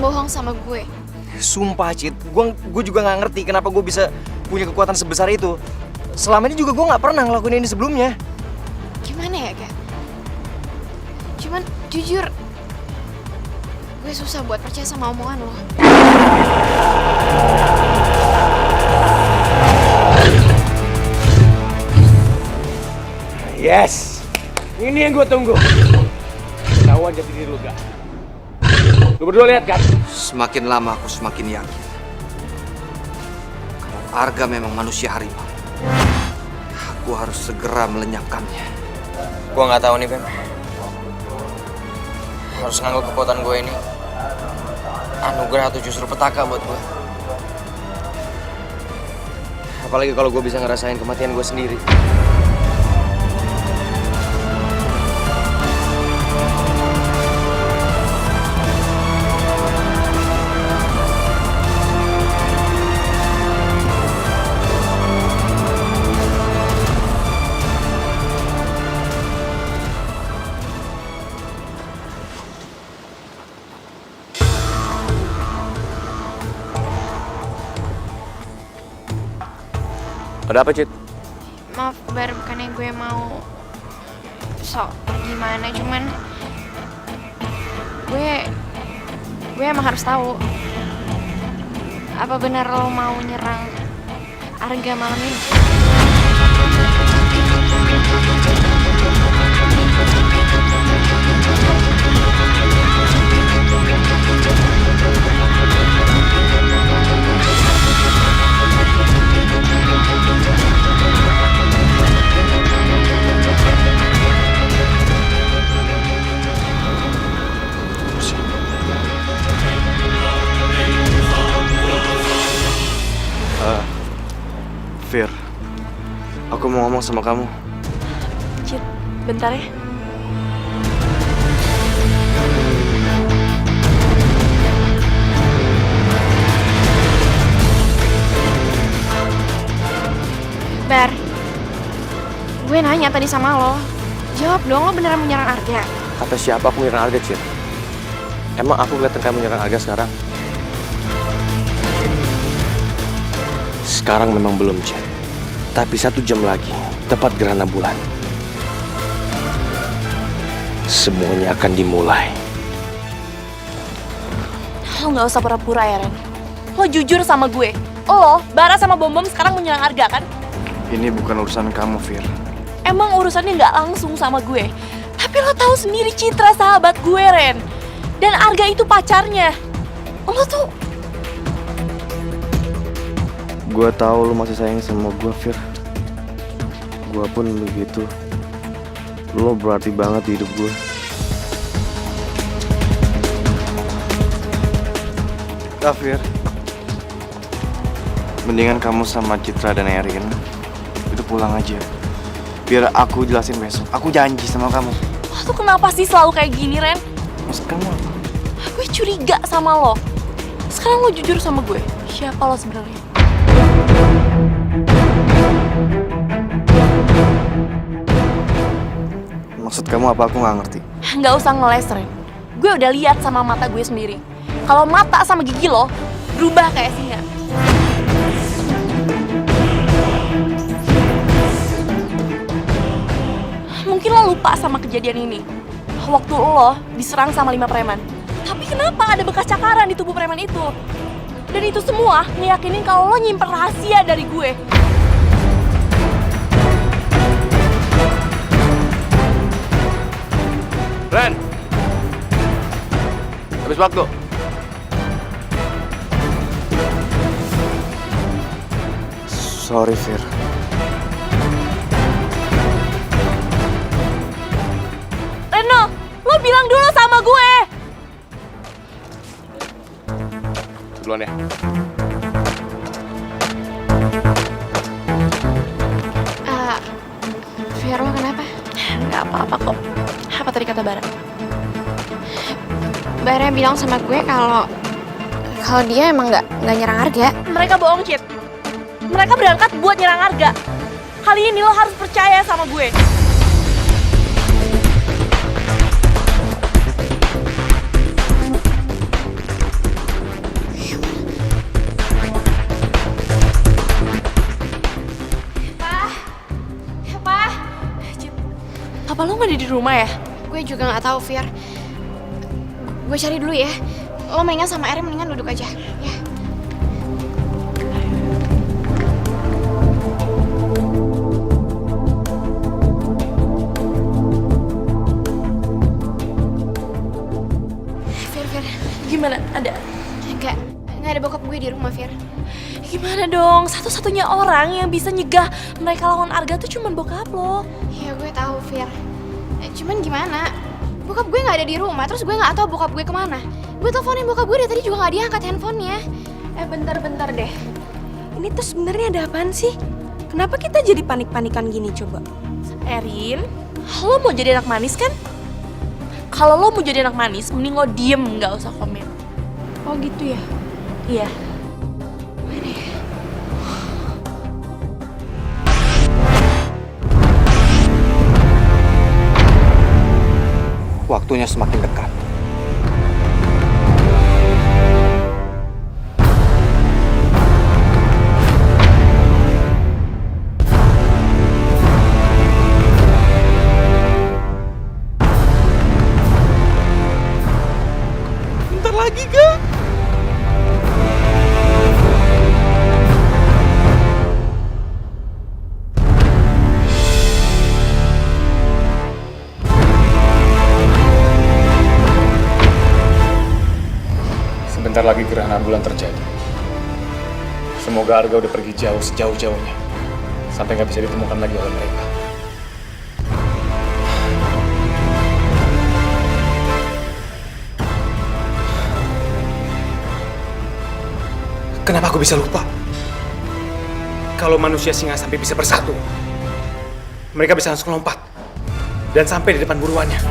bohong sama gue. Sumpah, Cid, gue juga nggak ngerti kenapa gue bisa punya kekuatan sebesar itu. Selama ini juga gue nggak pernah ngelakuin ini sebelumnya. Gimana ya, Kak? Cuman jujur, gue susah buat percaya sama omongan lo. Yes, ini yang gue tunggu. Ketahuan jati diri lu gak? Lu berdua lihat kan? Semakin lama aku semakin yakin kalau Arga memang manusia harimau. Aku harus segera melenyapkannya. Gue nggak tahu nih, Bem. Harus ngangguk kekuatan gue ini anugerah atau justru petaka buat gue. Apalagi kalau gue bisa ngerasain kematian gue sendiri. Ada apa, Cid? Maaf, Bar, bukannya gue mau sok gimana, cuman gue emang harus tahu apa benar lo mau nyerang Arga malam ini. Fir, aku mau ngomong sama kamu. Cid, bentar ya. Bar, gue nanya tadi sama lo. Jawab dong, lo beneran menyerang Arga? Kata siapa aku nyerang Arga, Cid? Emang aku kelihatan kamu nyerang Arga sekarang? Sekarang memang belum, Cid. Tapi 1 jam lagi, tepat gerhana bulan, semuanya akan dimulai. Lo gak usah pura-pura ya, Ren. Lo jujur sama gue. Lo, Bara sama Bom-Bom sekarang menyerang Arga, kan? Ini bukan urusan kamu, Fir. Emang urusannya gak langsung sama gue. Tapi lo tahu sendiri Citra sahabat gue, Ren. Dan Arga itu pacarnya. Lo tuh... Gue tahu lu masih sayang sama gue, Fir. Gue pun begitu. Lo berarti banget di hidup gue. Fir, mendingan kamu sama Citra dan Erin itu pulang aja. Biar aku jelasin besok. Aku janji sama kamu. Lo tuh kenapa sih selalu kayak gini, Ren? Maksud kamu apa? Gue curiga sama lo. Sekarang lo jujur sama gue. Siapa lo sebenarnya? Maksud kamu apa? Aku nggak ngerti. Nggak usah ngeles, Ren. Gue udah lihat sama mata gue sendiri. Kalau mata sama gigi lo berubah kayak singa. Mungkin lo lupa sama kejadian ini. Waktu lo diserang sama 5 preman. Tapi kenapa ada bekas cakaran di tubuh preman itu? Dan itu semua ngeyakinin kalau lo nyimpen rahasia dari gue. Ren! Habis waktu. Sorry, Fir. Reno, lo bilang dulu sama gue. Duluan ya. Vero, kenapa? Nggak apa-apa kok. Apa tadi kata Bara? Bara bilang sama gue kalau dia emang nggak nyerang Arga. Mereka bohong, Cid. Mereka berangkat buat nyerang Arga. Kali ini lo harus percaya sama gue. Apa lo nggak ada di rumah ya? Gue juga nggak tahu, Fir. Gue cari dulu ya. Lo mendingan sama Erin mendingan duduk aja, ya. Fir. Gimana? Ada? Nggak ada bokap gue di rumah, Fir. Gimana dong? Satu-satunya orang yang bisa nyegah mereka lawan Arga tuh cuma bokap lo. Ya gue tahu, Fir. Cuman gimana? Bokap gue nggak ada di rumah, terus gue nggak tahu bokap gue kemana. Gue teleponin bokap gue dari tadi juga nggak diangkat handphonenya. Bentar deh. Ini tuh sebenarnya ada apaan sih? Kenapa kita jadi panik-panikan gini coba? Erin, lo mau jadi anak manis kan? Kalau lo mau jadi anak manis, mending lo diem, nggak usah komen. Oh gitu ya? Iya. Waktunya semakin dekat. Bentar lagi, Kak. Sebentar lagi gerhana bulan terjadi. Semoga Arga udah pergi jauh sejauh-jauhnya. Sampai nggak bisa ditemukan lagi oleh mereka. Kenapa aku bisa lupa? Kalau manusia singa sampai bisa bersatu, mereka bisa langsung lompat dan sampai di depan buruannya.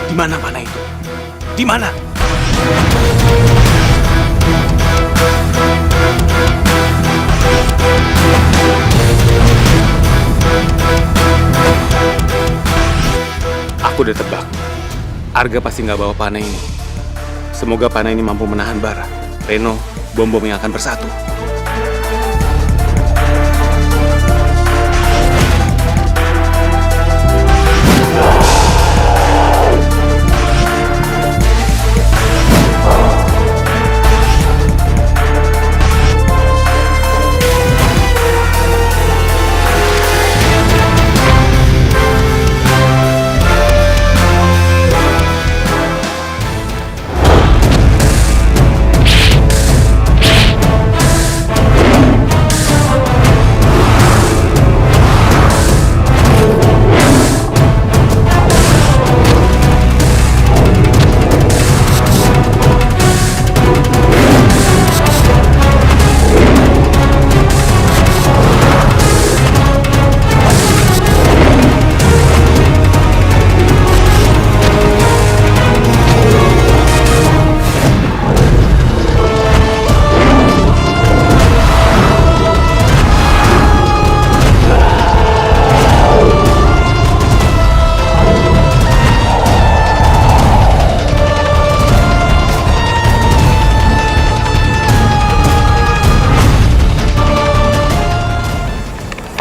Di mana panah itu? Di mana? Aku udah tebak. Arga pasti nggak bawa panah ini. Semoga panah ini mampu menahan bara. Reno, bom-bom yang akan bersatu.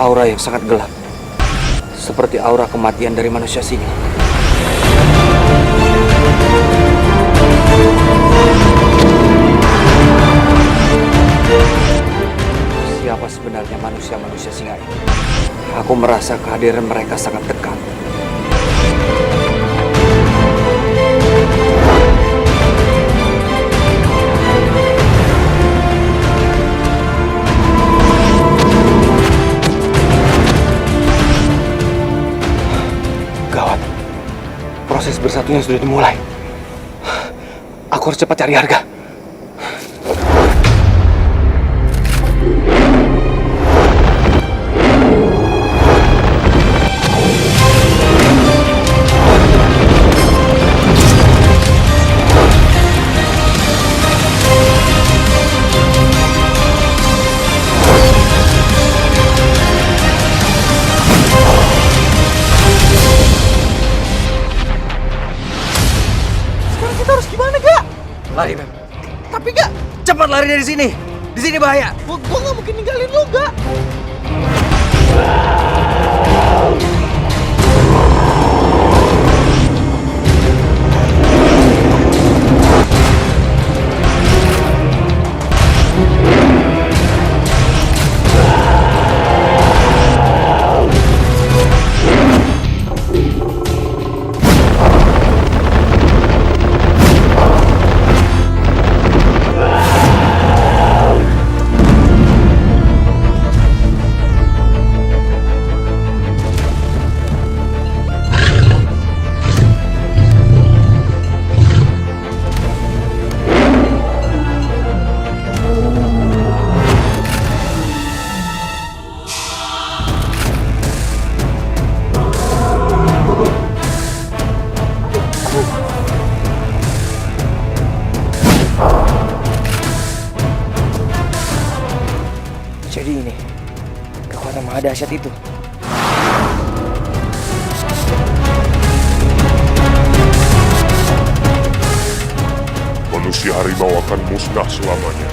Aura yang sangat gelap, seperti aura kematian dari manusia singa. Siapa sebenarnya manusia-manusia singa ini? Aku merasa kehadiran mereka sangat dekat. Gawat, proses bersatunya sudah dimulai. Aku harus cepat cari Arga. harus gimana, Kak? Lari, Beb. Tapi, Kak, cepat lari dari sini. Di sini bahaya. Gua nggak mungkin ninggalin lu, Kak. Jadi ini kekuatan maha dahsyat itu. Manusia harimau akan musnah selamanya.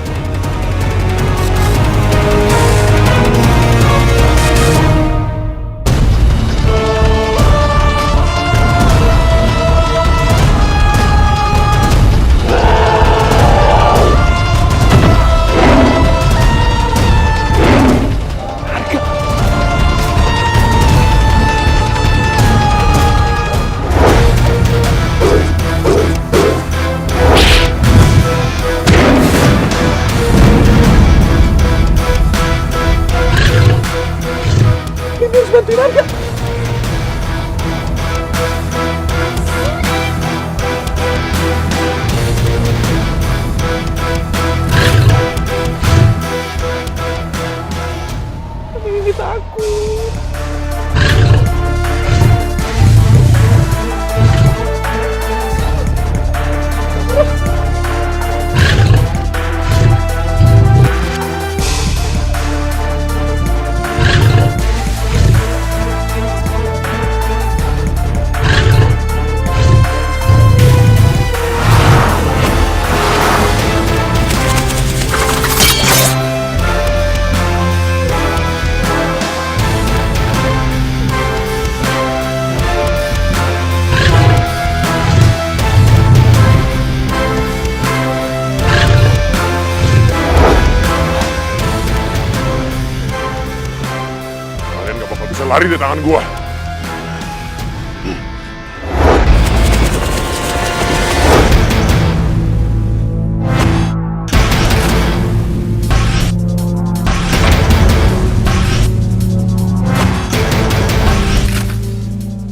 Lari dari tangan gua.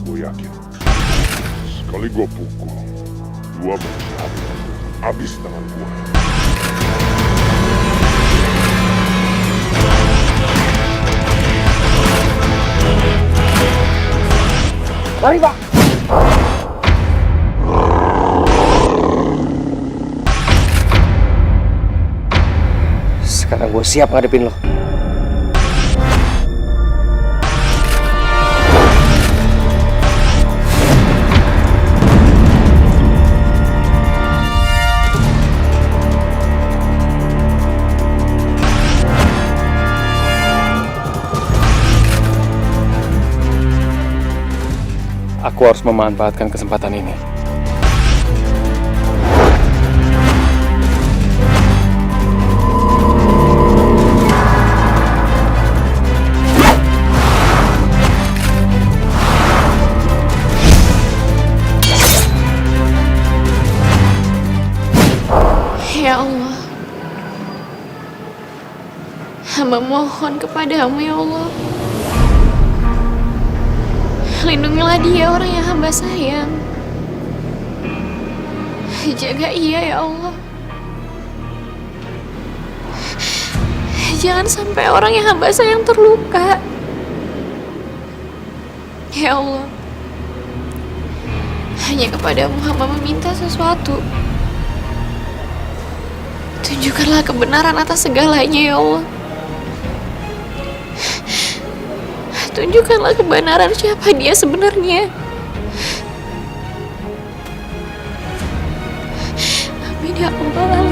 Gue yakin sekali gua pukul, dua manusia habis tangan gua. Lari, Pak! Sekarang gue siap ngadepin lo. Aku harus memanfaatkan kesempatan ini. Ya Allah, hamba mohon kepadamu ya Allah. Lindungilah dia, orang yang hamba sayang. Jaga ia ya Allah. Jangan sampai orang yang hamba sayang terluka. Ya Allah, hanya kepadamu hamba meminta sesuatu. Tunjukkanlah kebenaran atas segalanya ya Allah. Tunjukkanlah kebenaran siapa dia sebenarnya. Ya Allah.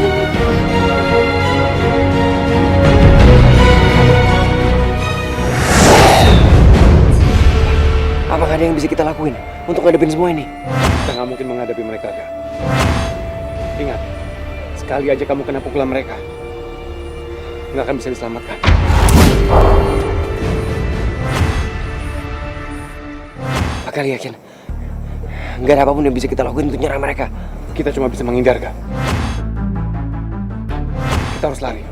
Apakah ada yang bisa kita lakuin untuk ngadepin semua ini? Kita nggak mungkin menghadapi mereka, Gak. Ingat, sekali aja kamu kena pukulan mereka, nggak akan bisa diselamatkan. Kalian yakin? Gak ada apapun yang bisa kita lakuin untuk nyerang mereka. Kita cuma bisa menghindar, Gak. Kita harus lari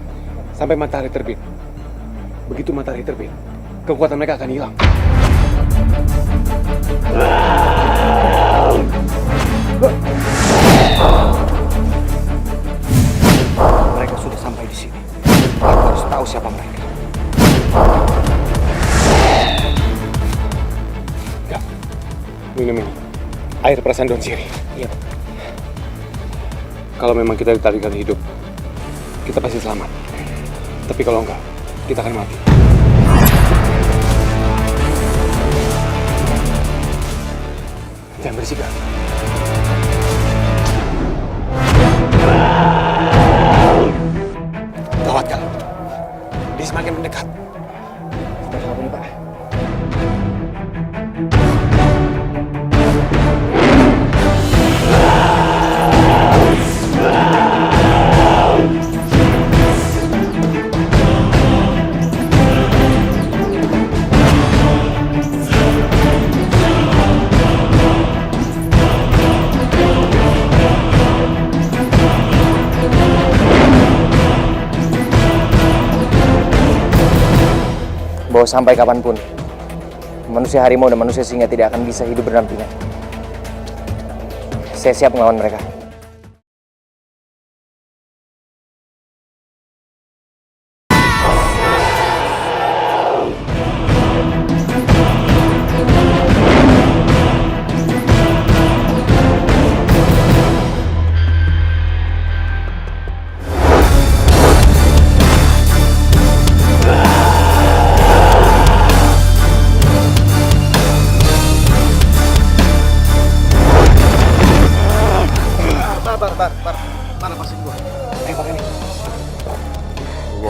sampai matahari terbit. Begitu matahari terbit, kekuatan mereka akan hilang. Mereka sudah sampai di sini. Aku harus tahu siapa mereka. Gak, minum ini. Air perasan daun sirih. Iya. Kalau memang kita ditarikan hidup, kita pasti selamat. Tapi kalau enggak, kita akan mati. Jangan berisik, Gak. Gawat, Gak. Dia semakin mendekat. Sudah kamu nih, Pak. Bahwa sampai kapanpun manusia harimau dan manusia singa tidak akan bisa hidup berdampingan. Saya siap melawan mereka.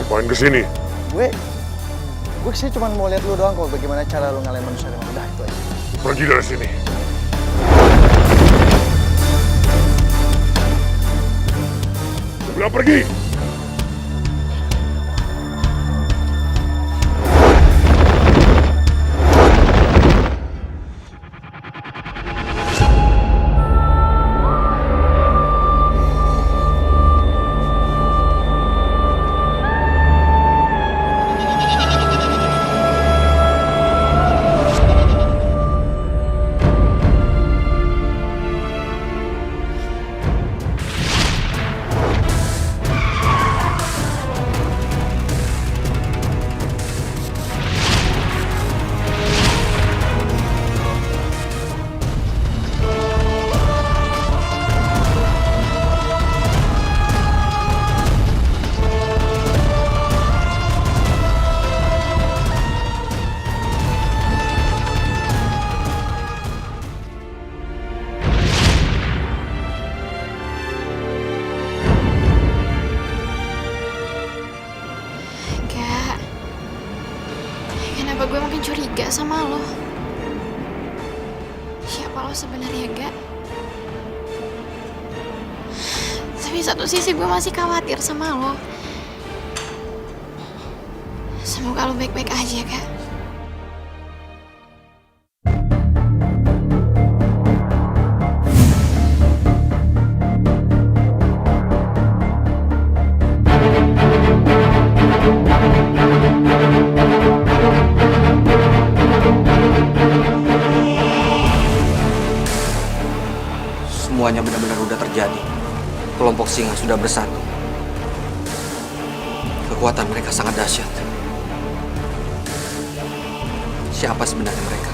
Ngapain kesini? Gue sih cuma mau lihat lu doang kok bagaimana cara lu ngalahin manusia dengan mudah itu aja. Pergi dari sini. Gue bilang pergi. Kenapa gue makin curiga sama lo? Siapa lo sebenarnya, Gak? Tapi satu sisi gue masih khawatir sama lo. Semoga lo baik-baik aja, Gak. Semuanya benar-benar udah terjadi. Kelompok singa sudah bersatu. Kekuatan mereka sangat dahsyat. Siapa sebenarnya mereka?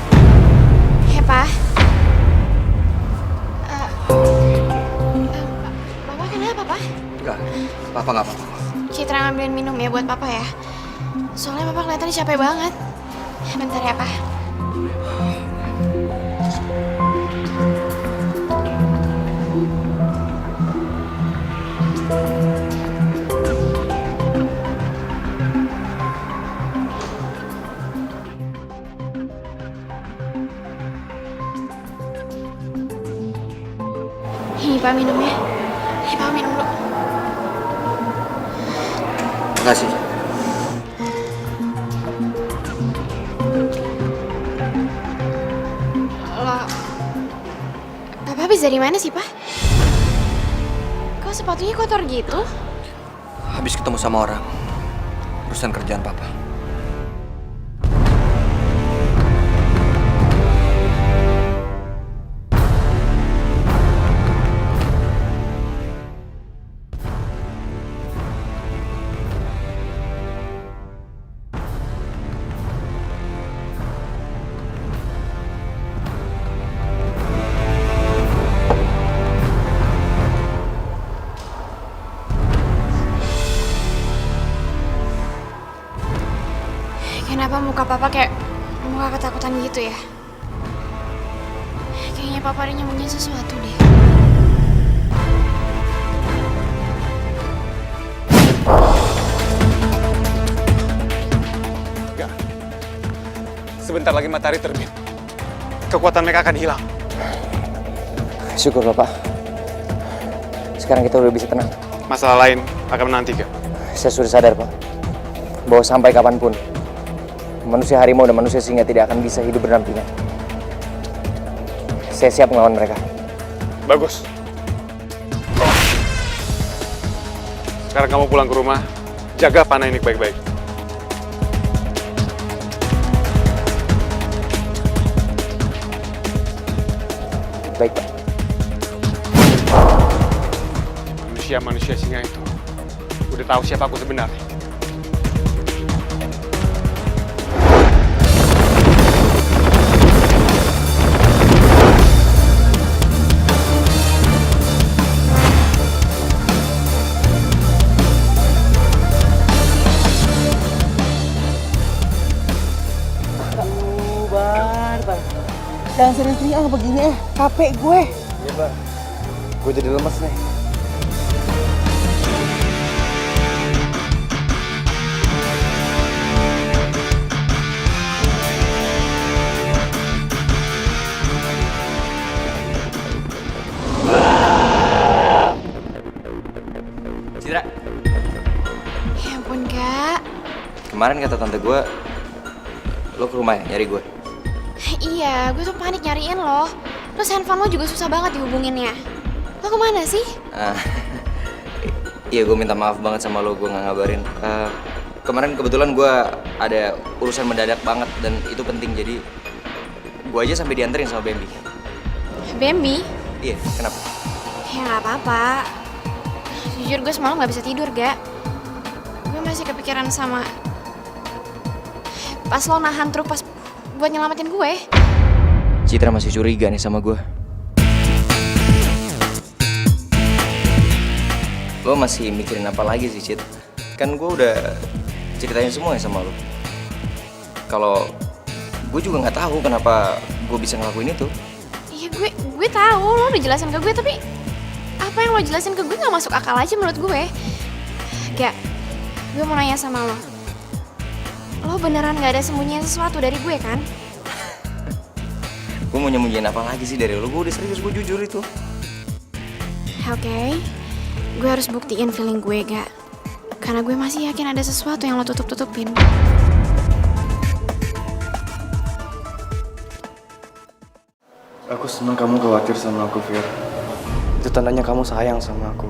Hei, Pa. Papa kenapa, Pa? Enggak, Papa nggak apa-apa. Citra ngambilin minum ya buat Papa ya. Soalnya Papa kelihatan capek banget. Bentar ya, Pa. Papa minum dulu. Makasih. Lo... Papa habis dari mana sih, Pak? Kok sepatunya kotor gitu? Habis ketemu sama orang. Urusan kerjaan papa. Kenapa muka Papa kayak muka ketakutan gitu ya? Kayaknya Papa ada nyembunyiin sesuatu deh. Enggak. Sebentar lagi matahari terbit. Kekuatan mereka akan hilang. Syukur Bapak. Sekarang kita udah bisa tenang. Masalah lain akan menanti, Kak. Saya sudah sadar, Pak. Bahwa sampai kapanpun, manusia harimau dan manusia singa tidak akan bisa hidup berdampingan. Saya siap melawan mereka. Bagus. Sekarang kamu pulang ke rumah, jaga panah ini baik-baik. Baik, Pak. Manusia singa itu udah tahu siapa aku sebenarnya. Jangan sering-sering begini capek gue. Iya, Pak. Gue jadi lemes nih. Citra, Ya ampun, Kak. kemarin kata tante gue, lo ke rumah ya nyari gue. Iya, gue tuh panik nyariin lo. Terus handphone lo juga susah banget dihubunginnya. Lo kemana sih? Iya, gue minta maaf banget sama lo, gue nggak ngabarin. Kemarin kebetulan gue ada urusan mendadak banget dan itu penting, jadi gue aja sampai dianterin sama Bambi. Bambi? Iya, kenapa? Ya nggak apa-apa. Jujur gue semalam nggak bisa tidur, Gak. Gue masih kepikiran sama pas lo nahan truk pas buat nyelamatin gue. Citra masih curiga nih sama gue. Lo masih mikirin apa lagi sih, Cit? Kan gue udah ceritain semua ya sama lo. Kalau gue juga nggak tahu kenapa gue bisa ngelakuin itu. Iya, gue tahu lo udah jelasin ke gue, tapi apa yang lo jelasin ke gue nggak masuk akal aja menurut gue. Gak, gue mau nanya sama lo. Lo beneran nggak ada sembunyiin sesuatu dari gue kan? Gue mau nyembunyiin apa lagi sih dari lo? Gue udah serius, gue jujur itu. Oke, gue harus buktiin feeling gue, Gak. Karena gue masih yakin ada sesuatu yang lo tutup-tutupin. Aku senang kamu khawatir sama aku, Fir. Itu tandanya kamu sayang sama aku.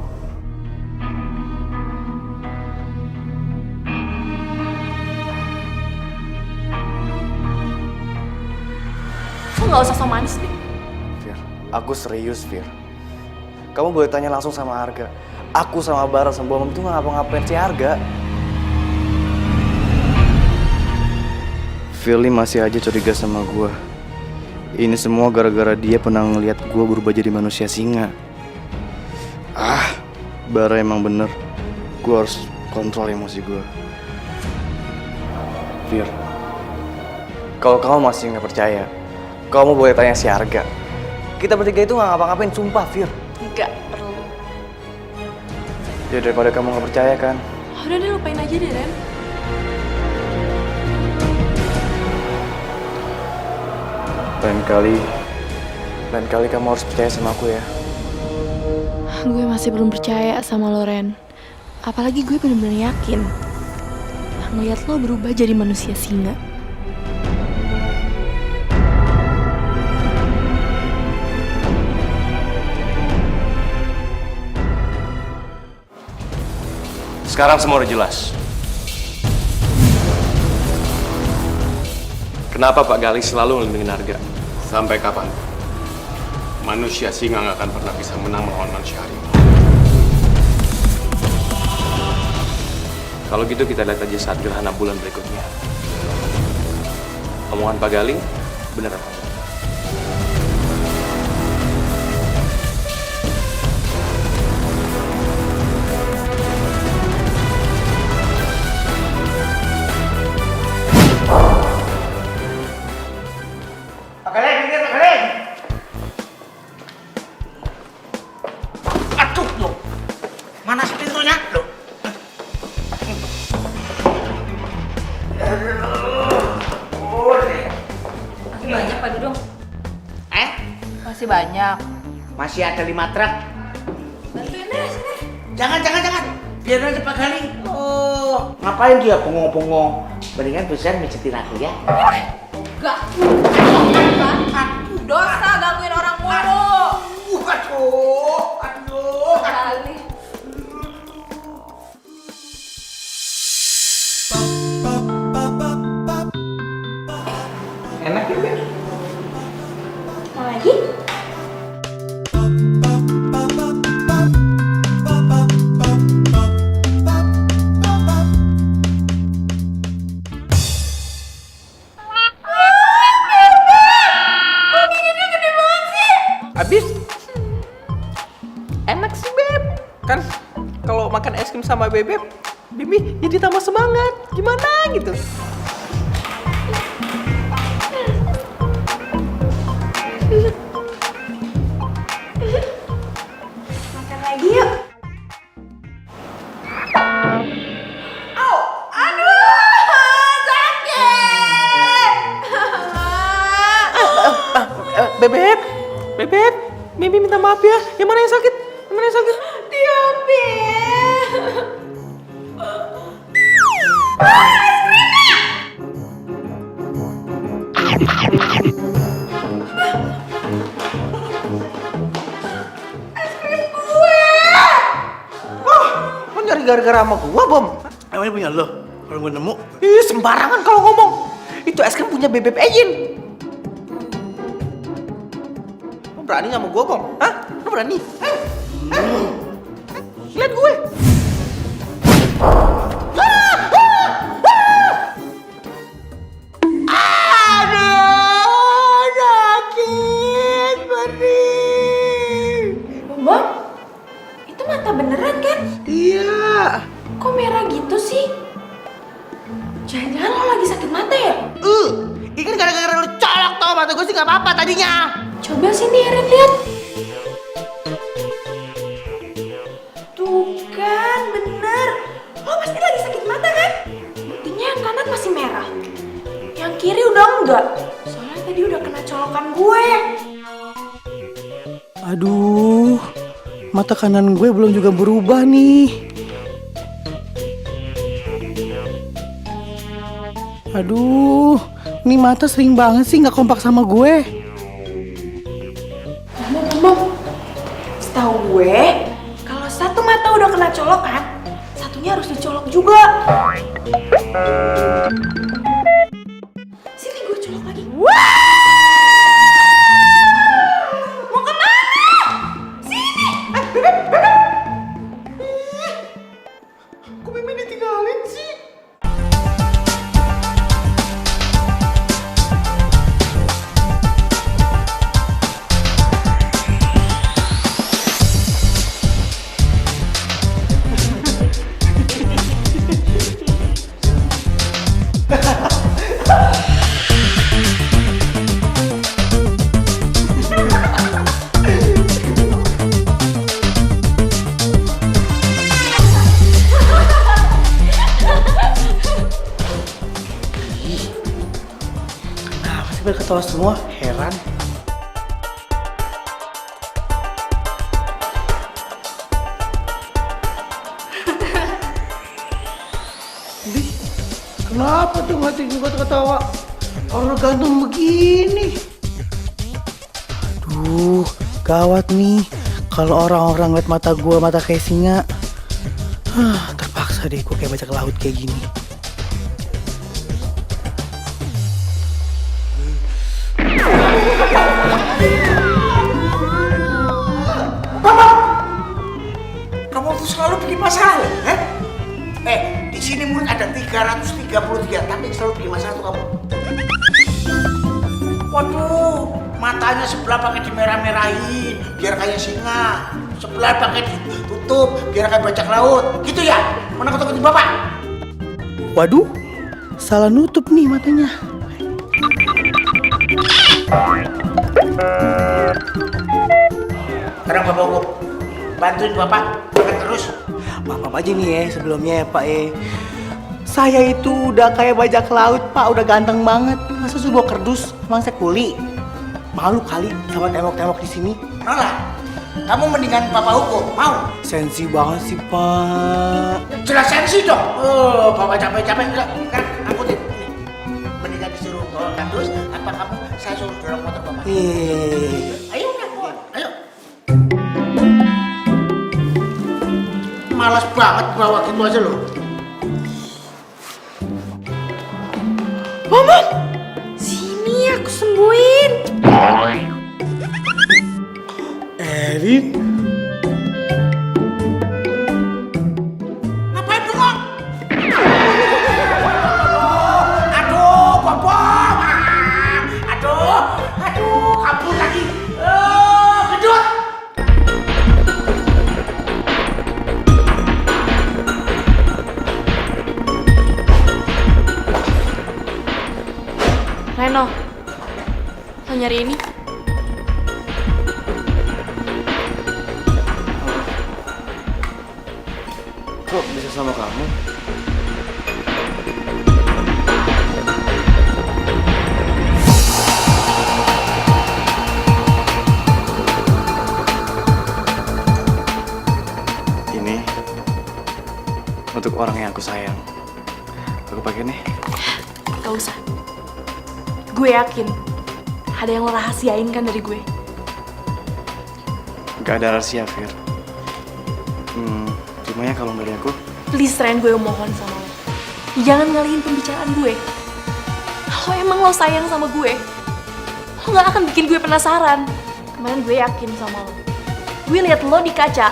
Lo nggak usah so manis deh. Fir, aku serius, Fir. Kamu boleh tanya langsung sama Arga. Aku sama Bara sama Bomam itu nggak ngapa-ngapain si Arga. Firly masih aja curiga sama gue. Ini semua gara-gara dia pernah ngeliat gue berubah jadi manusia singa. Bara emang bener. Gue harus kontrol emosi gue. Fir, kalau kamu masih nggak percaya, kamu boleh tanya si Arga. Kita bertiga itu nggak ngapa-ngapain, sumpah, Fir. Nggak perlu. Ya daripada kamu nggak percaya kan. Udah deh, lupain aja deh, Ren. Lain kali kamu harus percaya sama aku ya. Gue masih belum percaya sama lo, Ren. Apalagi gue bener-bener yakin ngeliat lo berubah jadi manusia singa. Sekarang semua udah jelas. Kenapa Pak Galih selalu melindungi Narga? Sampai kapan? Manusia singa nggak akan pernah bisa menang melawan manusia harimau. Kalau gitu kita lihat aja saat gerhana bulan berikutnya. Omongan Pak Galih bener apa? Mana sih pintunya? Loh. Masih banyak Pak Dudung. Masih banyak. Masih ada 5 truk. Bantuin deh sini. Jangan. Biar aja Pak Galih. Oh, ngapain dia bengong-bengong? Mendingan besan mijetin aku ya. Enggak. Dosa gangguin orang mulu. Aduh. Kali. Enak ya, Beb? Mau lagi? Habis? Enak sih, Beb. Kan kalau makan es krim sama Bebek, Bibi jadi tambah semangat. Gimana gitu? Makan lagi yuk. Bebek, Mimi minta maaf ya. Yang mana yang sakit? Yang mana yang sakit? Diopi. Lo nyari gara-gara sama gua, Bom? Emangnya punya lo? Kalau gue nemu? Ih, sembarangan kalau ngomong. Itu es krim punya Bebek Eyin. Lo berani sama gua, Bom? Hah? Lo berani? Hah? Lihat gue. Bom, itu mata beneran kan? Iya. Kok merah gitu sih? Jangan-jangan lo lagi sakit mata ya? Ini kan gara-gara lu colok tau, mata gue sih gak apa-apa tadinya. Coba sini Erin lihat. Tuh kan, bener. Lo pasti lagi sakit mata kan? Buktinya yang kanan masih merah. Yang kiri udah enggak. Soalnya tadi udah kena colokan gue. Aduh, mata kanan gue belum juga berubah nih. Aduh, ini mata sering banget sih gak kompak sama gue. Ngomong, setahu gue, kalau satu mata udah kena colokan, satunya harus dicolok juga. Sini gue colok lagi. Mau kemana? Sini. Bebek. Kok Mimi ditinggalin sih? Kenapa sih ketawa semua? Heran. Kenapa tuh mati juga ketawa? Orang gantung begini. Duh, gawat nih. Kalau orang-orang liat mata gua mata kayak singa. Terpaksa deh gua kayak bajak laut kayak gini. Mama, kamu tuh selalu bikin masalah, eh? Di sini murid ada 333, tapi selalu bikin masalah tuh kamu. Waduh, matanya sebelah pakai dimerah-merahin, biar kayak singa. Sebelah pakai ditutup, biar kayak bajak laut. Gitu ya? Mana ketuk bapak? Waduh, salah nutup nih matanya. Sekarang bapak hukum, bantuin bapak makan terus. Maaf aja nih ya sebelumnya ya Pak ya. Saya itu udah kayak bajak laut Pak, udah ganteng banget. Masa suruh bawa kerdus, emang saya kuli. Malu kali sama tembok-tembok di sini. Nolak, kamu mendingan bapak hukum, mau? Sensi banget sih Pak. Jelas sensi dong. Bapak capek-capek enggak? Kan, angkutin. Mendingan disuruh bawa kardus, apa kamu saya suruh dorong motor bapak? Ayo, ayo. Malas banget bawa gitu aja loh. Mama, sini aku sembuhin. Erin, ngapain bengong? Aduh, bapak. Aduh, kabur lagi. Gedut. Reno, lo nyari ini? Kok bisa sama kamu? Ini untuk orang yang aku sayang. Aku pakai nih. Gak usah. Gue yakin ada yang lo rahasiain kan dari gue. Gak ada rahasia, Fir. Gimana kalau nggak dari aku? Please Ren, gue mohon sama lo. Jangan ngalihin pembicaraan gue. Kalau emang lo sayang sama gue, lo gak akan bikin gue penasaran. Kemarin gue yakin sama lo. Gue liat lo di kaca,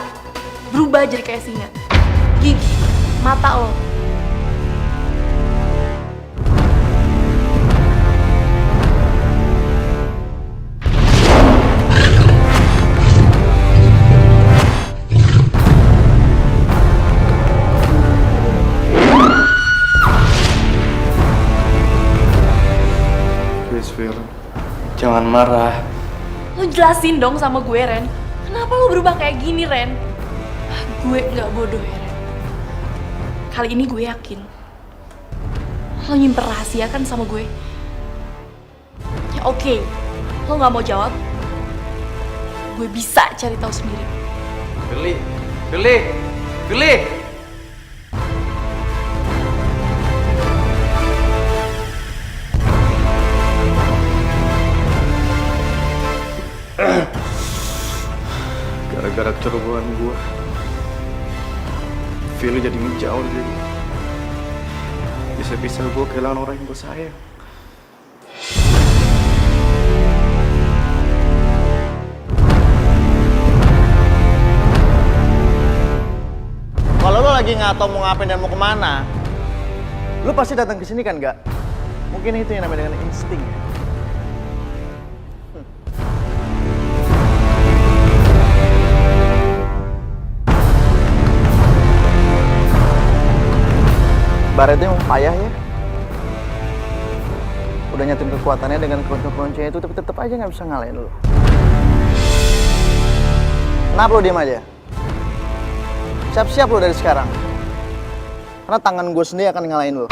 berubah jadi kayak singa. Gigi, mata lo. Jangan marah. Lo jelasin dong sama gue, Ren. Kenapa lo berubah kayak gini, Ren? Gue gak bodoh ya, Ren. Kali ini gue yakin. Lo nyimpen rahasia kan sama gue? Ya oke, lo gak mau jawab. Gue bisa cari tahu sendiri. Firly. Gara-gara kecerobohan gue, Firly jadi menjauh dari gue. Bisa-bisa gue kehilangan orang yang gue sayang. Kalau lo lagi nggak tahu mau ngapain dan mau kemana, lo pasti datang ke sini kan, nggak? Mungkin itu yang namanya dengan insting. Baretnya emang payah ya. Udah nyatin kekuatannya dengan kelonceng-keloncengnya itu, tapi tetap aja nggak bisa ngalahin lo. Kenapa lo diem aja? Siap-siap lo dari sekarang. Karena tangan gue sendiri akan ngalahin lo.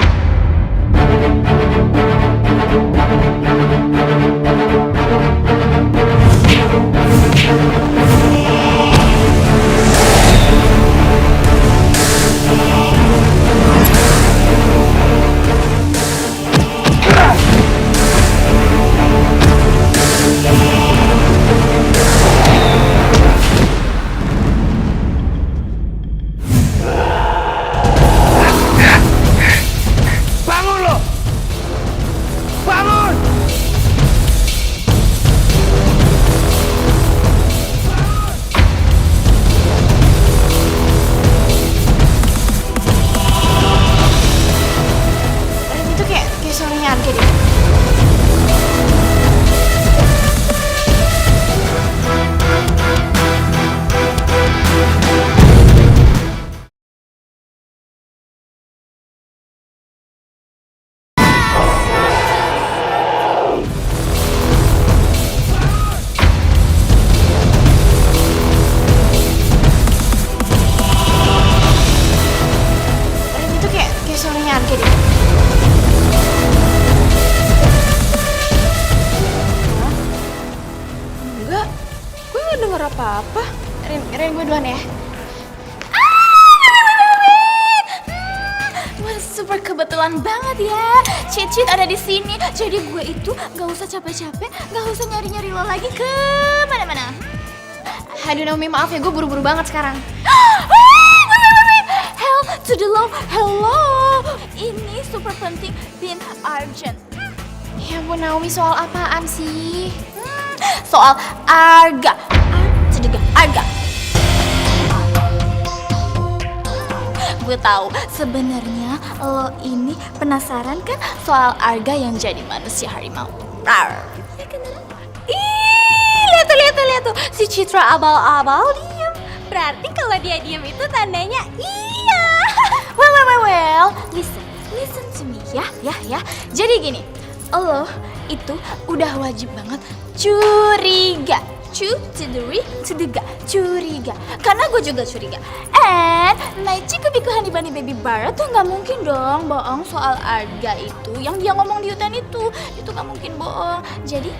apa-apa. Rin, gue duluan ya. Wah, super kebetulan banget ya. Cicit ada di sini. Jadi gue itu gak usah capek-capek, gak usah nyari-nyari lo lagi ke mana-mana. Aduh Naomi, maaf ya, gue buru-buru banget sekarang. Hell to the low, hello. Ini super penting dan urgent. Ya ampun Naomi, soal apaan sih? Soal Arga. Arga. Gue tahu sebenarnya lo ini penasaran kan soal Arga yang jadi manusia harimau. Rar. Ih, lihat tuh si Citra abal-abal diem. Berarti kalau dia diem itu tandanya iya. Well, listen to me ya. Jadi gini, lo itu udah wajib banget curiga. Curiga. Karena gue juga curiga. And my Cikubiku Honey Bunny Baby Bara tuh gak mungkin dong bohong soal Arga itu. Yang dia ngomong di hutan itu gak mungkin bohong. Jadi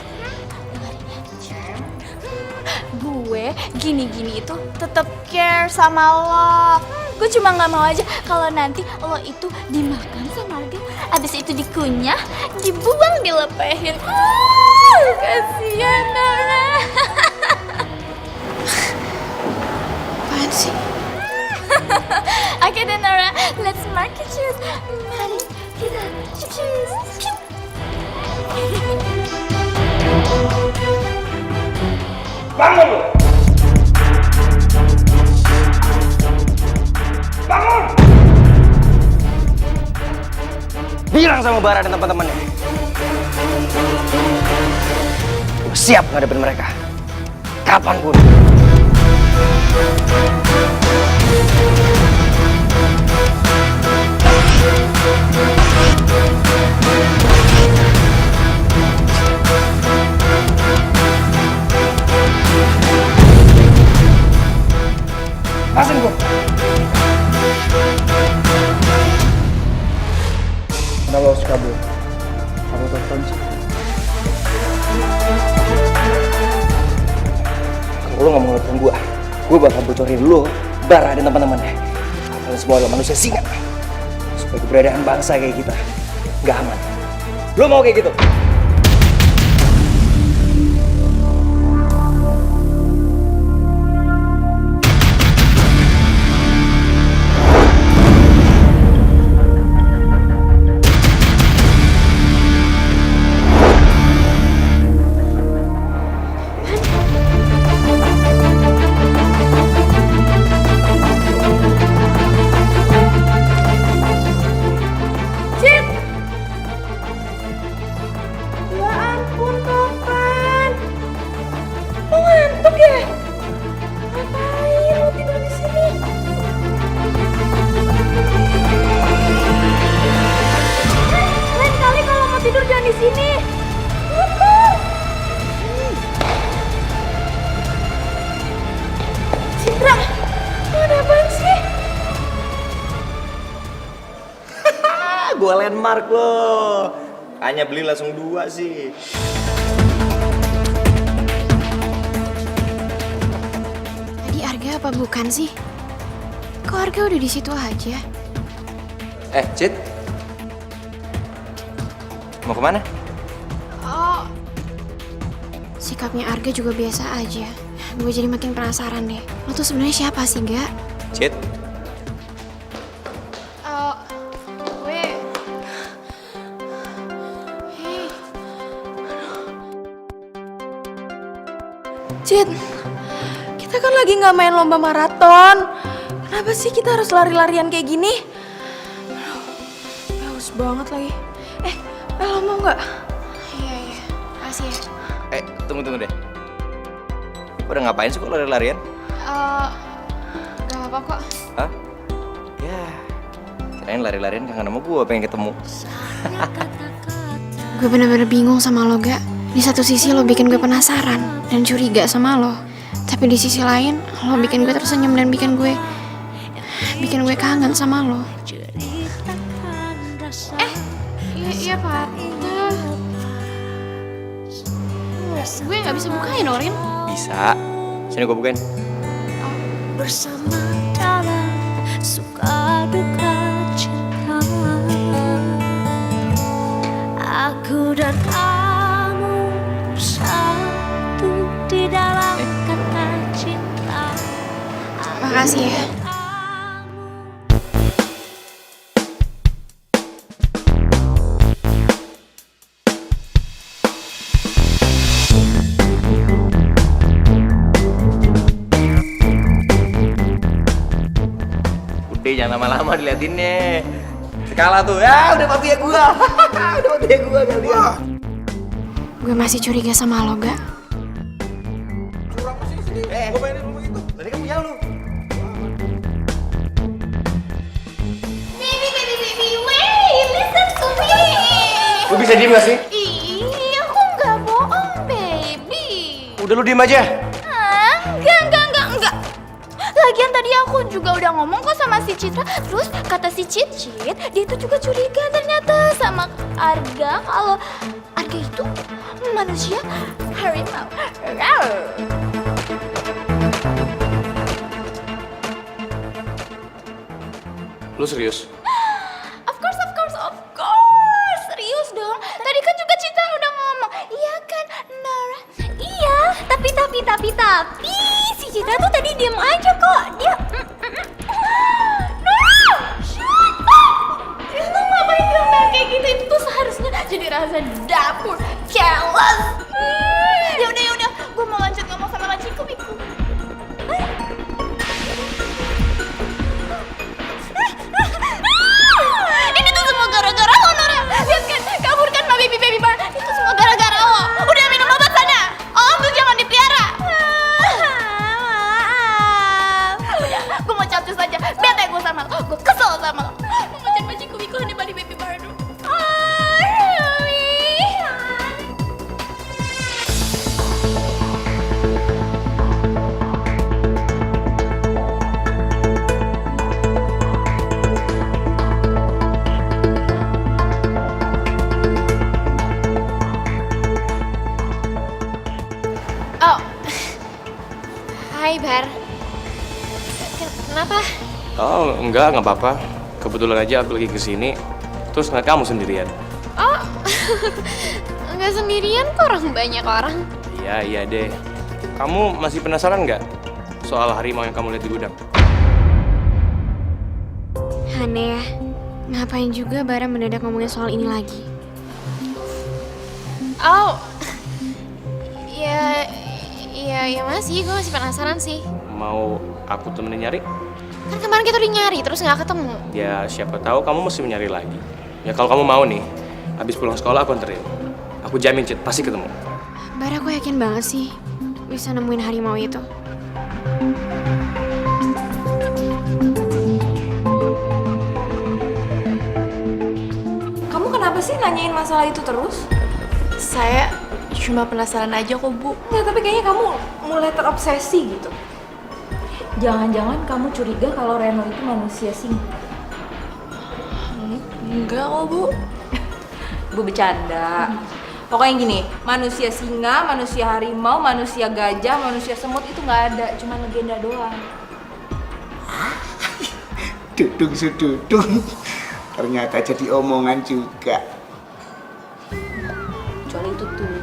gue gini-gini itu tetap care sama lo. Gue cuma gak mau aja kalau nanti lo itu dimakan sama Arga, abis itu dikunyah, dibuang, dilepehin. Kasian Nora. Apaan sih? Oke deh Nora, let's market shoot. Mari kita choose. Bangun lu! Bangun! Bilang sama Bara dan teman-temannya. Gue siap ngadepin mereka. Kapanpun. Pasin gue. Kenapa lo harus kabur? Apa telepon sih? Kalau lo gak mau ngelepon gue bakal bocorin lo, Bara dan teman-temannya. Kalian semua adalah manusia singa. Supaya keberadaan bangsa kayak kita gak aman. Lo mau kayak gitu? Gua landmark loh. Hanya beli langsung 2 sih. Tadi Arga apa bukan sih? Kok Arga udah di situ aja? Cid. Mau kemana? Oh, sikapnya Arga juga biasa aja. Gue jadi makin penasaran deh. Lo tuh sebenarnya siapa sih, Ga? Cid. Cid, kita kan lagi gak main lomba maraton. Kenapa sih kita harus lari-larian kayak gini? Haus banget lagi. Lo mau gak? Iya, makasih ya. Tunggu deh. Udah ngapain sih kok lari-larian? Gak apa-apa kok. Hah? Ya, kirain lari-larian kangen sama gue, pengen ketemu. Gue bener-bener bingung sama lo, Ga. Di satu sisi lo bikin gue penasaran dan curiga sama lo. Tapi di sisi lain, lo bikin gue tersenyum dan bikin gue kangen sama lo. Iya patah. Gue gak bisa bukain, Orin. Bisa. Sini gue bukain. Bersama dalam suka duka cinta, aku dan kamu bersatu di dalam kata cinta. Makasih ya. Udah jangan lama-lama diliatinnya. Skala tuh, ya udah mafia gua. Udah mafia gua kalian. Gue masih curiga sama lo, Ga. Gue mainin rumah itu. Tadi kan punya lu. Baby, wait, listen to me. Lu bisa diem gak sih? Ih, aku nggak bohong, baby. Udah lu diem aja. Enggak. Lagian tadi aku juga udah ngomong kok sama si Citra. Terus kata si Cicit, dia itu juga curiga ternyata sama Arga kalau Arga itu manusia harimau. Lu serius? Of course. Serius dong. Tadi kan juga Citra udah ngomong. Iya kan, Nora? Iya, tapi si Citra tuh tadi diem aja kok. Dia Nora! Shut up! Itu ngapain gambar kayak gitu? Itu tuh seharusnya jadi rasa dapur. Jealous! Yaudah. Gue mau lanjut ngomong sama Maciku, Biku. Ini tuh semua gara-gara lo, Nora. Lihat kan, kabur kan sama baby bar. Itu semua gara-gara lo. Udah minum obat sana. Om tuh jangan dipelihara. Udah, gue mau capcus aja. Bete gue sama lo. Gue kesel sama lo. Mau ngajar bajiku Biku nih body baby bar dulu. Oh. Hai, Bar. Kenapa? Oh, enggak apa-apa. Kebetulan aja aku lagi kesini, terus ngeliat kamu sendirian. Oh. Enggak sendirian kok, orang banyak orang. Iya deh. Kamu masih penasaran nggak soal harimau yang kamu lihat di gudang? Aneh ya, ngapain juga Bara mendadak ngomongin soal ini lagi? Oh. Ya masih, gue masih penasaran sih. Mau aku temenin nyari? Kan kemarin kita udah nyari, terus nggak ketemu. Ya siapa tahu kamu mesti mencari lagi. Ya kalau kamu mau nih, habis pulang sekolah aku anterin. Aku jamin Cid, pasti ketemu. Bara, aku yakin banget sih bisa nemuin harimau itu. Kamu kenapa sih nanyain masalah itu terus? Saya cuma penasaran aja kok, Bu. Nggak, tapi kayaknya kamu mulai terobsesi gitu. Jangan-jangan kamu curiga kalau Reno itu manusia singa? Enggak kok, Bu. Bu bercanda. Pokoknya gini, manusia singa, manusia harimau, manusia gajah, manusia semut itu nggak ada, cuma legenda doang. Dudung sududung. Ternyata jadi omongan juga. Kecuali itu tuh,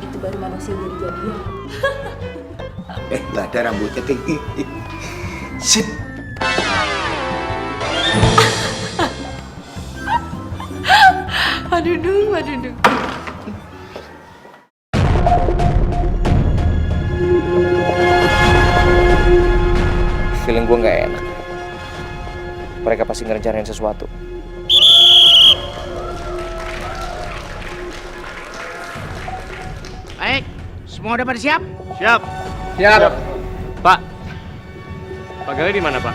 itu baru manusia jadi-jadian. Nggak ada rambutnya tinggi. Sit. Aduh. Feeling gue nggak enak. Mereka pasti ngerencanain sesuatu. Baik, semua udah pada siap? Siap. Pak. Pak Gali di mana, Pak?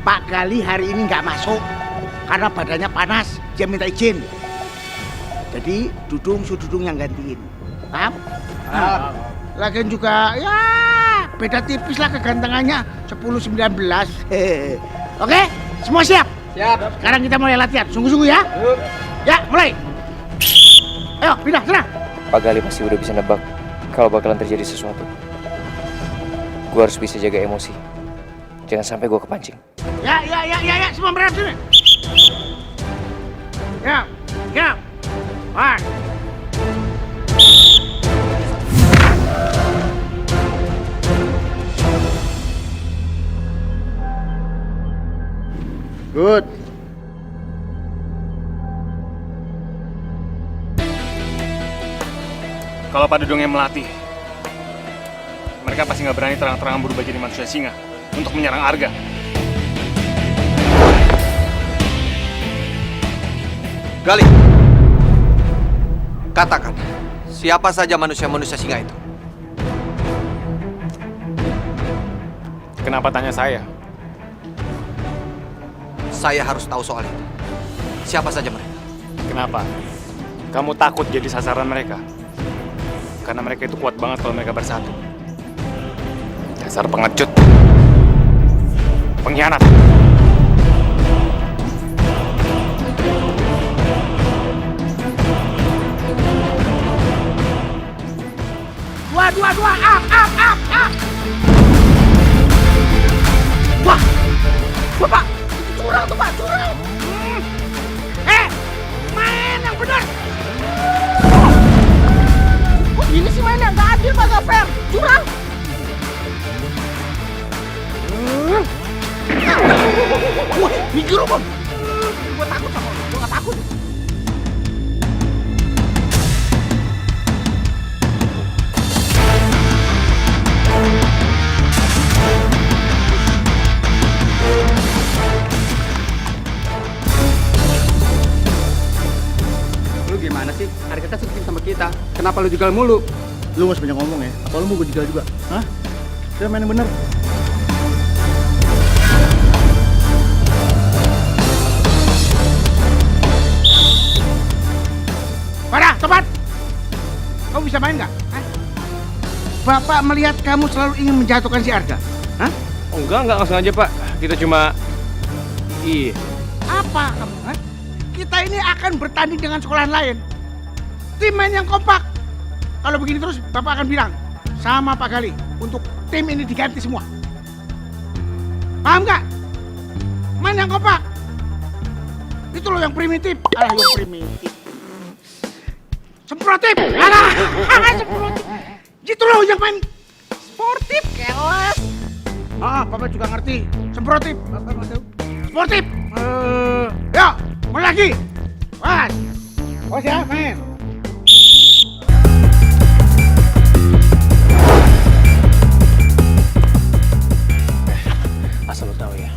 Pak Gali hari ini nggak masuk karena badannya panas. Dia minta izin. Jadi Dudung Sududung yang gantiin. Paham? Paham. Lagian juga ya beda tipis lah kegantengannya 10-19. Oke, semua siap? Siap. Sekarang kita mulai latihan. Sungguh-sungguh ya. Ya, mulai. Ayo, pindah, sana. Pak Gali pasti udah bisa nebak kalau bakalan terjadi sesuatu. Gue harus bisa jaga emosi. Jangan sampai gue kepancing. Ya, semua berhenti nih. Ya. One. Good. Kalau Pak Dudung yang melatih, mereka pasti nggak berani terang-terangan berubah jadi manusia singa untuk menyerang Arga. Gali, katakan, siapa saja manusia-manusia singa itu? Kenapa tanya saya? Saya harus tahu soal itu. Siapa saja mereka? Kenapa? Kamu takut jadi sasaran mereka? Karena mereka itu kuat banget kalau mereka bersatu. Dasar pengecut. Pengkhianat. Dua, up. Wah, Bapak, curang tuh Pak, curang. Main yang benar. Kok gini sih mainnya? Nggak adil, Pak, nggak fair. Curang. Wah, mikir Bang. Gue takut sama lu, gue nggak takut. Gimana sih? Harga kan seperti sama kita. Kenapa lu jual mulu? Lu nggak sebanyak ngomong ya? Apa lu mau gue jual juga? Hah? Udah main yang bener. Pada, tepat! Kamu bisa main nggak? Hah? Bapak melihat kamu selalu ingin menjatuhkan si Arga. Hah? Oh, enggak sengaja Pak. Kita cuma... Iya. Apa kamu? Hah? Kita ini akan bertanding dengan sekolahan lain. Tim main yang kompak. Kalau begini terus, Bapak akan bilang sama Pak Gali untuk tim ini diganti semua. Paham nggak? Main yang kompak. Itu loh yang primitif. Alah, yang primitif. Semprotif. Alah, semprotif. Gitu loh yang main sportif, kelas. Bapak juga ngerti. Semprotif. Bapak nggak tahu. Sportif. Yuk. Mulai lagi. Was. Was ya, main. Asal lo tahu ya,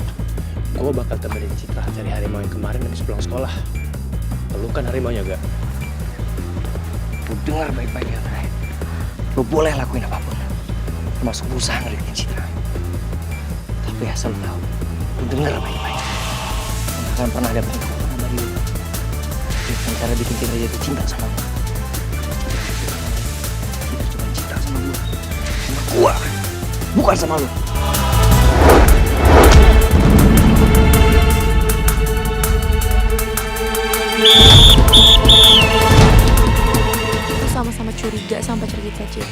gue bakal temenin Citra cari harimau yang kemarin habis pulang sekolah. Lu kan harimaunya gak? Lu dengar baik-baik ya, Ray. Lu boleh lakuin apapun, termasuk berusaha ngerikin Citra. Tapi asal lo tahu, lu dengar baik-baik. Gak akan pernah ada kekurangan dari lu. Dengan cara bikin Citra jatuh cinta sama lu. Citra cuma cinta sama lu, sama gua, bukan sama lu. Lo sama-sama curiga sama pacar kita, Cid.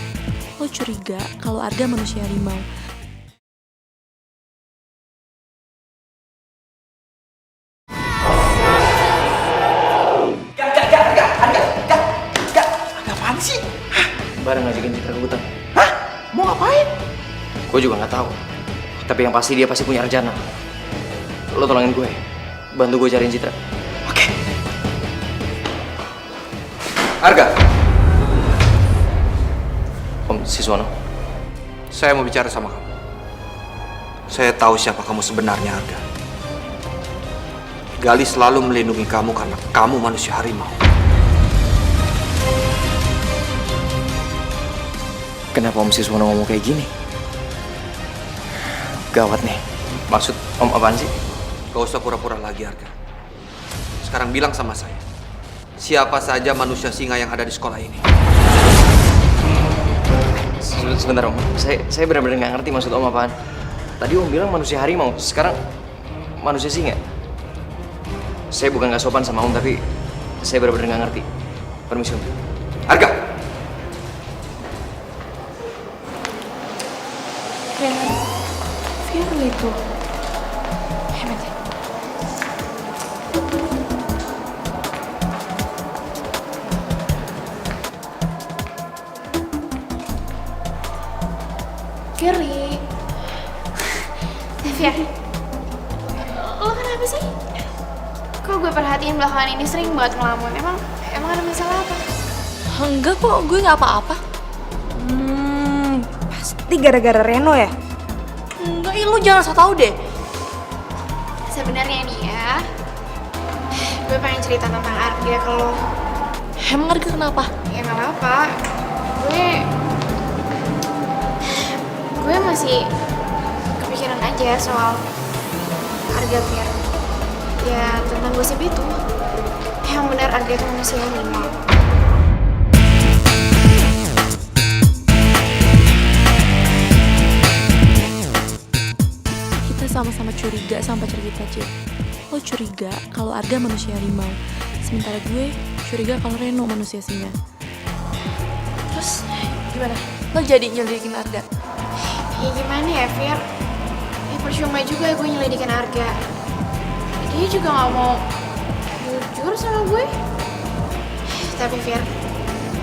Lo curiga kalau Arga manusia harimau. Apaan sih? Bareng ngajakin Citra ke hutan. Hah? Mau ngapain? Gue juga nggak tahu. Tapi yang pasti dia pasti punya rencana. Lo tolongin gue, bantu gue cariin Citra. Oke. Arga. Om Siswono. Saya mau bicara sama kamu. Saya tahu siapa kamu sebenarnya, Arga. Gali selalu melindungi kamu karena kamu manusia harimau. Kenapa Om Siswono ngomong kayak gini? Gawat nih. Maksud Om apaan sih? Gak usah pura-pura lagi, Arga. Sekarang bilang sama saya, siapa saja manusia singa yang ada di sekolah ini? Sebentar Om, saya benar-benar nggak ngerti maksud Om apaan. Tadi Om bilang manusia harimau, sekarang manusia singa. Saya bukan nggak sopan sama Om, tapi saya benar-benar nggak ngerti. Permisi Om. Arga! Ren, tuh. Hebat ya. Kiri. Devia, lo kenapa sih? Kok gue perhatiin belakangan ini sering banget ngelamun. Emang ada masalah apa? Enggak kok, gue nggak apa-apa. Pasti gara-gara Reno ya? Enggak, lu jangan so tau deh. Sebenarnya nih ya, gue pengen cerita tentang Arga ke lo. Emang Arga kenapa? Ya nggak apa-apa. Gue masih kepikiran aja soal Arga, Fir. Ya tentang gosip itu. Yang benar Arga itu manusia harimau. Kita sama-sama curiga sama pacar kita, Cip. Lo curiga kalau Arga manusia harimau, sementara gue curiga kalau Reno manusia singa. Terus gimana? Lo jadi nyelidikin Arga? Ya gimana ya, Fir? Ya percuma juga gue nyelidikin Arga. Dia juga gak mau jujur sama gue. Tapi Fir,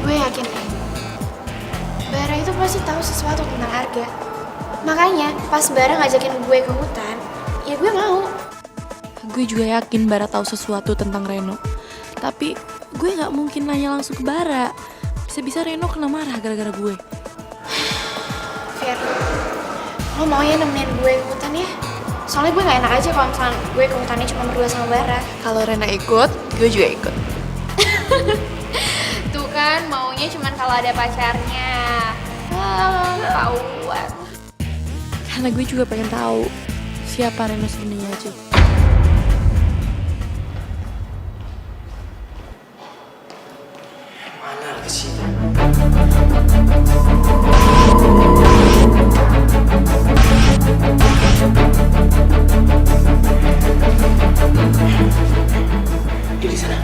gue yakin deh, Bara itu pasti tahu sesuatu tentang Arga. Makanya pas Bara ngajakin gue ke hutan, ya gue mau. Gue juga yakin Bara tahu sesuatu tentang Reno. Tapi gue gak mungkin nanya langsung ke Bara. Bisa-bisa Reno kena marah gara-gara gue. Fir, lo mau ya nemenin gue ke hutan ya? Soalnya gue gak enak aja kalau misalnya gue ke hutannya cuma berdua sama Bara. Kalau Rena ikut, gue juga ikut. Tuh kan, maunya cuma kalau ada pacarnya. Ketahuan. Karena gue juga pengen tahu siapa Reno sebenarnya, Ci. Mana lagi sih? Dia di sana.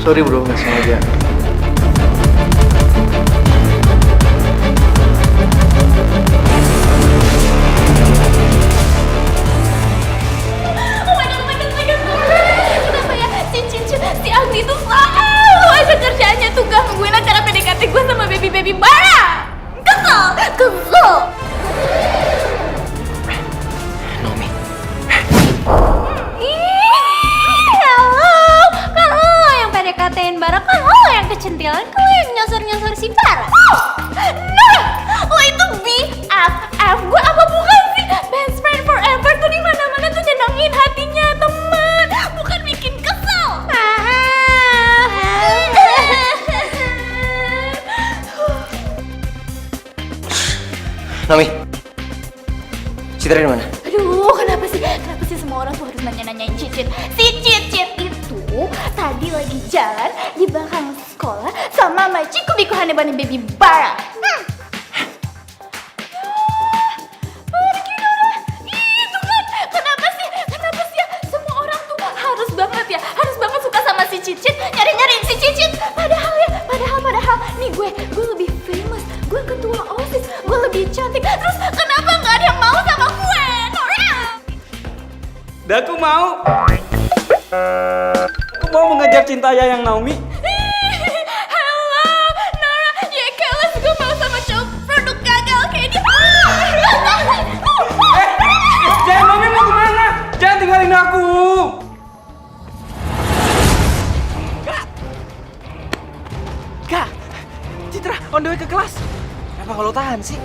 Sorry bro, nggak sengaja. Kenapa ya si Agni tuh selalu aja kerjaannya tuh gangguin acara PDKT gue sama baby Bara. Kesel. Nomi. Kan lo yang PDKT-in Bara, kan lo yang kecentilan, kan lo yang nyosor si Bara. Nah, lo itu BFF, gue apa bukan sih? Best friend forever tuh di mana-mana tuh nyenengin hatinya teman, bukan bikin kesel. Nomi. Citra di mana? Aduh, kenapa sih semua orang tuh harus nanya-nanyain Cicit? Si Cicit itu tadi lagi jalan di belakang sekolah sama Maciku Biku Hanebane baby Bara. Pergi Dora. Itu kan, kenapa sih ya semua orang tuh harus banget suka sama si Cicit, nyari-nyariin si Cicit. Padahal nih gue lebih famous, gue ketua OSIS, gue lebih cantik. Terus kenapa nggak ada yang mau sama gue, Nora? Dah aku mau. Aku mau mengejar cinta Yayang Naomi. Halo, Nora. Ya kelas gue mau sama cowok produk gagal kayak dia. Yayang Naomi mau kemana? Jangan tinggalin aku. Kak, Citra on the way ke kelas. Kenapa kalau tahan sih?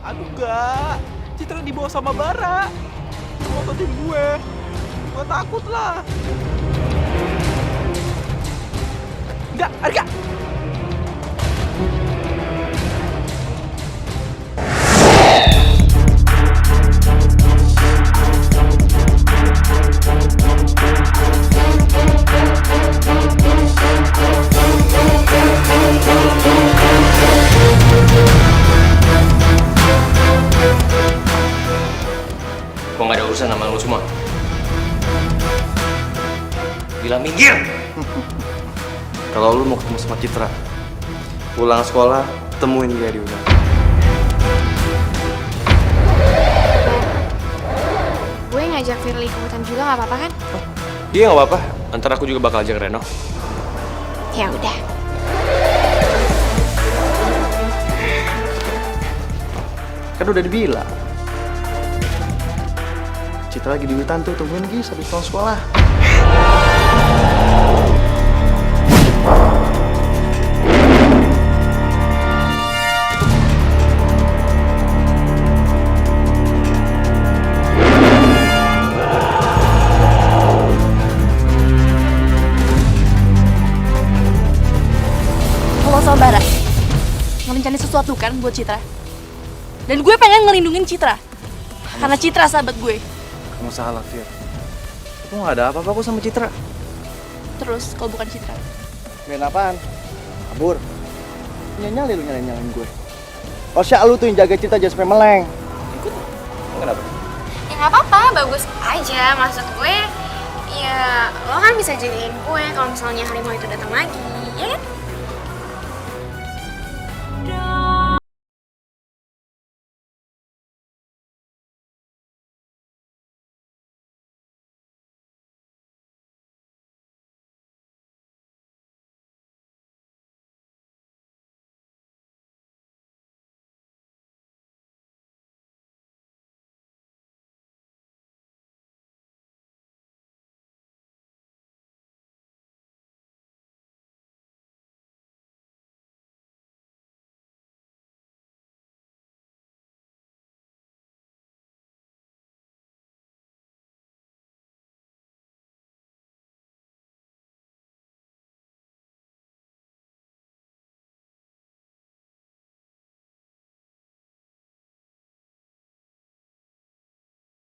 Aduh enggak, Citra dibawa sama Bara. Ngototin gue takut lah. Enggak, Arga. Gue gak ada urusan sama lu semua. Bilang minggir. Kalau lu mau ketemu sama Citra, pulang sekolah temuin dia di hutan. Gue ngajak Firly ke hutan juga nggak apa-apa kan? Iya nggak apa-apa. Ntar aku juga bakal ajak Reno. Ya udah. Kan udah dibilang. Citra lagi di hutan tuh, tungguin Gis habis pulang sekolah. Halo saudara, ngerencanain sesuatu kan buat Citra? Dan gue pengen ngelindungin Citra, karena Citra sahabat gue. Kamu salah, Fir. Aku gak ada apa-apa kok sama Citra. Terus kalau bukan Citra? Main apaan? Kabur. Nyali lu nyalain gue. Harusnya lu tuh yang jaga Citra jangan sampai meleng. Kenapa? Ya nggak apa-apa, bagus aja. Maksud gue, ya lo kan bisa jadiin gue kalau misalnya harimau itu datang lagi, ya kan?